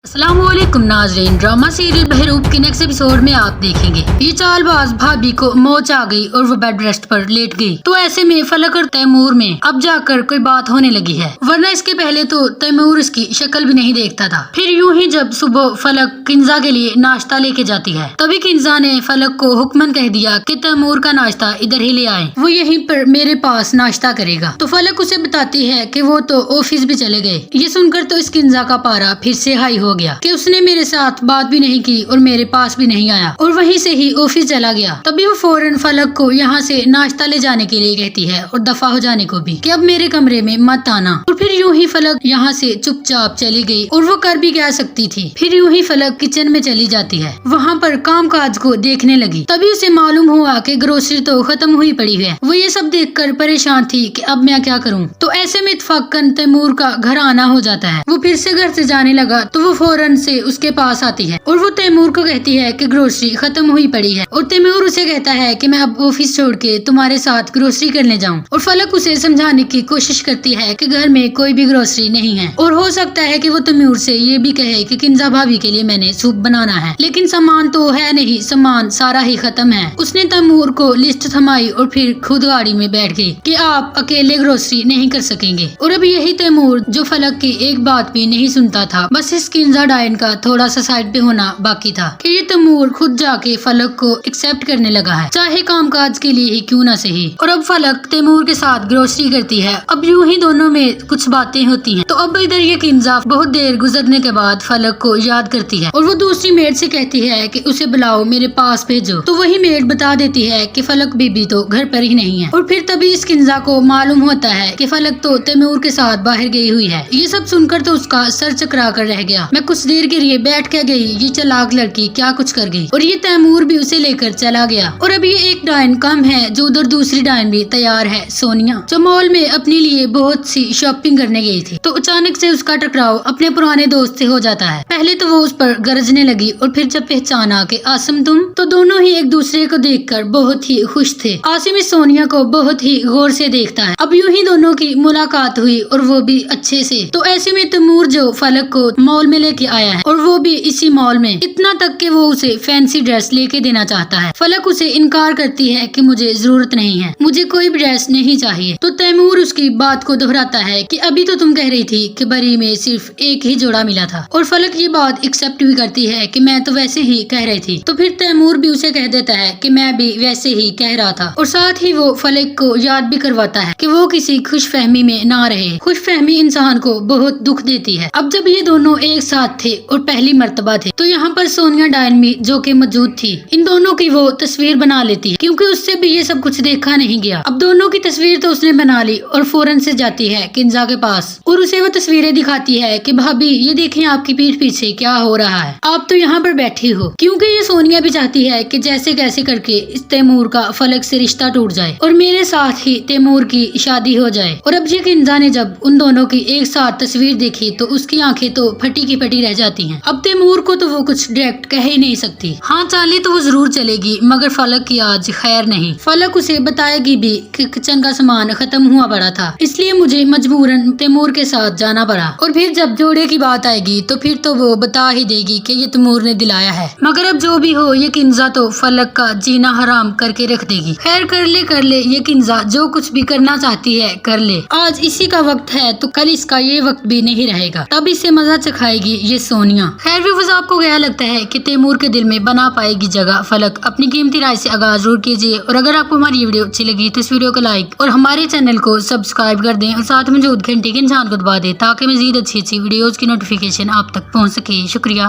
السلام علیکم ناظرین، ڈرامہ سیریل بہروب کے نیکسٹ ایپیسوڈ میں آپ دیکھیں گے یہ چال باز بھابھی کو موچ آ گئی اور وہ بیڈ ریسٹ پر لیٹ گئی تو ایسے میں فلک اور تیمور میں اب جا کر کوئی بات ہونے لگی ہے، ورنہ اس کے پہلے تو تیمور اس کی شکل بھی نہیں دیکھتا تھا۔ پھر یوں ہی جب صبح فلک کنزا کے لیے ناشتہ لے کے جاتی ہے تبھی کنزا نے فلک کو حکمن کہہ دیا کہ تیمور کا ناشتہ ادھر ہی لے آئے، وہ یہیں پر میرے پاس ناشتہ کرے گا۔ تو فلک اسے بتاتی ہے کہ وہ تو آفس بھی چلے گئے۔ یہ سن کر تو اس کنزا کا پارا پھر سے ہائی ہو گیا کہ اس نے میرے ساتھ بات بھی نہیں کی اور میرے پاس بھی نہیں آیا اور وہیں سے ہی آفس چلا گیا۔ تبھی وہ فوراً فلک کو یہاں سے ناشتہ لے جانے کے لیے کہتی ہے اور دفع ہو جانے کو بھی کہ اب میرے کمرے میں مت آنا، اور پھر یوں ہی فلک یہاں سے چپ چاپ چلی گئی اور وہ کر بھی کیا سکتی تھی۔ پھر یوں ہی فلک کچن میں چلی جاتی ہے، وہاں پر کام کاج کو دیکھنے لگی۔ تبھی اسے معلوم ہوا کہ گروسری تو ختم ہوئی پڑی ہے۔ وہ یہ سب دیکھ کر پریشان تھی کہ اب میں کیا کروں۔ تو ایسے میں اتفاقاً تیمور کا گھر آنا ہو جاتا ہے۔ وہ پھر سے گھر سے جانے لگا تو وہ فوراً سے اس کے پاس آتی ہے اور وہ تیمور کو کہتی ہے کہ گروسری ختم ہوئی پڑی ہے، اور تیمور اسے کہتا ہے کہ میں اب آفس چھوڑ کے تمہارے ساتھ گروسری کرنے جاؤں، اور فلک اسے سمجھانے کی کوشش کرتی ہے کہ گھر میں کوئی بھی گروسری نہیں ہے، اور ہو سکتا ہے کہ وہ تیمور سے یہ بھی کہے کہ کنزا بھابھی کے لیے میں نے سوپ بنانا ہے، لیکن سامان تو ہے نہیں، سامان سارا ہی ختم ہے۔ اس نے تیمور کو لسٹ تھمائی اور پھر خود گاڑی میں بیٹھ گئی کہ آپ اکیلے گروسری نہیں کر سکیں گے۔ اور اب یہی تیمور جو فلک کی ایک بات بھی نہیں سنتا تھا، بس اس کنزا ڈائن کا تھوڑا سا سائڈ پہ ہونا باقی تھا کہ یہ تیمور خود جا کے فلک کو ایکسپٹ کرنے لگا ہے، چاہے کام کاج کے لیے ہی کیوں نہ صحیح۔ اور اب فلک تیمور کے ساتھ گروسری کرتی ہے۔ اب یوں ہی دونوں میں کچھ باتیں ہوتی ہیں تو اب ادھر یہ کنزا بہت دیر گزرنے کے بعد فلک کو یاد کرتی ہے اور وہ دوسری میڈ سے کہتی ہے کہ اسے بلاؤ، میرے پاس بھیجو۔ تو وہی میڈ بتا دیتی ہے کہ فلک بی بی تو گھر پر ہی نہیں ہے، اور پھر تبھی اس کنزا کو معلوم ہوتا ہے کہ فلک تو تیمور کے ساتھ باہر گئی ہوئی ہے۔ یہ سب سن کر تو اس کا سر چکرا کر رہ گیا۔ میں کچھ دیر کے لیے بیٹھ کے گئی، یہ چلاک لڑکی کیا کچھ کر گئی، اور یہ تیمور بھی اسے لے کر چلا گیا۔ اور اب یہ ایک ڈائن کم ہے جو ادھر دوسری ڈائن بھی تیار ہے، سونیا، جو مال میں اپنے لیے بہت سی شاپنگ کرنے گئی تھی۔ تو اچانک سے اس کا ٹکراؤ اپنے پرانے دوست سے ہو جاتا ہے۔ پہلے تو وہ اس پر گرجنے لگی اور پھر جب پہچانا کہ آسم تم، تو دونوں ہی ایک دوسرے کو دیکھ کر بہت ہی خوش تھے۔ آسم اس سونیا کو بہت ہی غور سے دیکھتا ہے۔ اب یوں ہی دونوں کی ملاقات ہوئی اور وہ بھی اچھے سے۔ تو ایسے میں تیمور جو فلک کو مال میں لے کے آیا ہے اور وہ بھی اسی مال میں، اتنا تک کہ وہ اسے فینسی ڈریس لے کے دینا چاہتا ہے۔ فلک اسے انکار کرتی ہے کہ مجھے ضرورت نہیں ہے، مجھے کوئی بھی ڈریس نہیں چاہیے۔ تو تیمور اس کی بات کو دہراتا ہے کہ ابھی تو تم کہہ رہی تھی کہ بری میں صرف ایک ہی جوڑا ملا تھا، اور فلک یہ بات ایکسپٹ بھی کرتی ہے کہ میں تو ویسے ہی کہہ رہی تھی۔ تو پھر تیمور بھی اسے کہہ دیتا ہے کہ میں بھی ویسے ہی کہہ رہا تھا، اور ساتھ ہی وہ فلک کو یاد بھی کرواتا ہے کہ وہ کسی خوش فہمی میں نہ رہے۔ خوش فہمی انسان کو بہت دکھ دیتی ہے۔ اب جب یہ دونوں ایک ساتھ تھے اور پہلی مرتبہ تھے تو یہاں پر سونیا ڈائن بھی جو کہ موجود تھی، ان دونوں کی وہ تصویر بنا لیتی ہے کیونکہ اس سے بھی یہ سب کچھ دیکھا نہیں گیا۔ اب دونوں کی تصویر تو اس نے بنا لی اور فوراً سے جاتی ہے کنزا کے پاس اور اسے وہ تصویریں دکھاتی ہے کہ بھابھی یہ دیکھیں آپ کی پیٹھ پیچھے کیا ہو رہا ہے، آپ تو یہاں پر بیٹھی ہو، کیونکہ یہ سونیا بھی چاہتی ہے کہ جیسے کیسے کر کے اس تیمور کا فلک سے رشتہ ٹوٹ جائے اور میرے ساتھ ہی تیمور کی شادی ہو جائے۔ اور اب یہ کنزا نے جب ان دونوں کی ایک ساتھ تصویر دیکھی تو اس کی آنکھیں تو پھٹی کی پھٹی رہ جاتی ہیں۔ اب تیمور کو تو وہ کچھ ڈائریکٹ کہہ ہی نہیں سکتی، ہاں چالے تو وہ ضرور چلے گی مگر فلک کی آج خیر نہیں۔ فلک اسے بتائے گی بھی کہ کچن کا سامان ختم ہوا پڑا تھا، اس لیے مجھے مجبوراً تیمور کے ساتھ جانا پڑا، اور پھر جب جوڑے کی بات آئے گی تو پھر تو وہ بتا ہی دے گی کہ یہ تیمور نے دلایا ہے، مگر اب جو بھی ہو یہ کنزا تو فلک کا جینا حرام کر کے رکھ دے گی۔ خیر کر لے یہ کنزا جو کچھ بھی کرنا چاہتی ہے کر لے، آج اسی کا وقت ہے تو کل اس کا یہ وقت بھی نہیں رہے گا، تب اسے مزہ چکھائے گی یہ سونیا۔ خیر ویورز، آپ کو کیا لگتا ہے کہ تیمور کے دل میں بنا پائے گی جگہ فلک؟ اپنی قیمتی رائے سے آغاز ضرور کیجیے، اور اگر آپ کو ہماری یہ ویڈیو اچھی لگی تو اس ویڈیو کو لائک اور ہمارے چینل کو سبسکرائب کر دیں، اور ساتھ موجود گھنٹی کے نشان کو دبا دیں تاکہ مزید اچھی ویڈیوز کی نوٹیفیکیشن آپ تک پہنچ سکے۔ شکریہ۔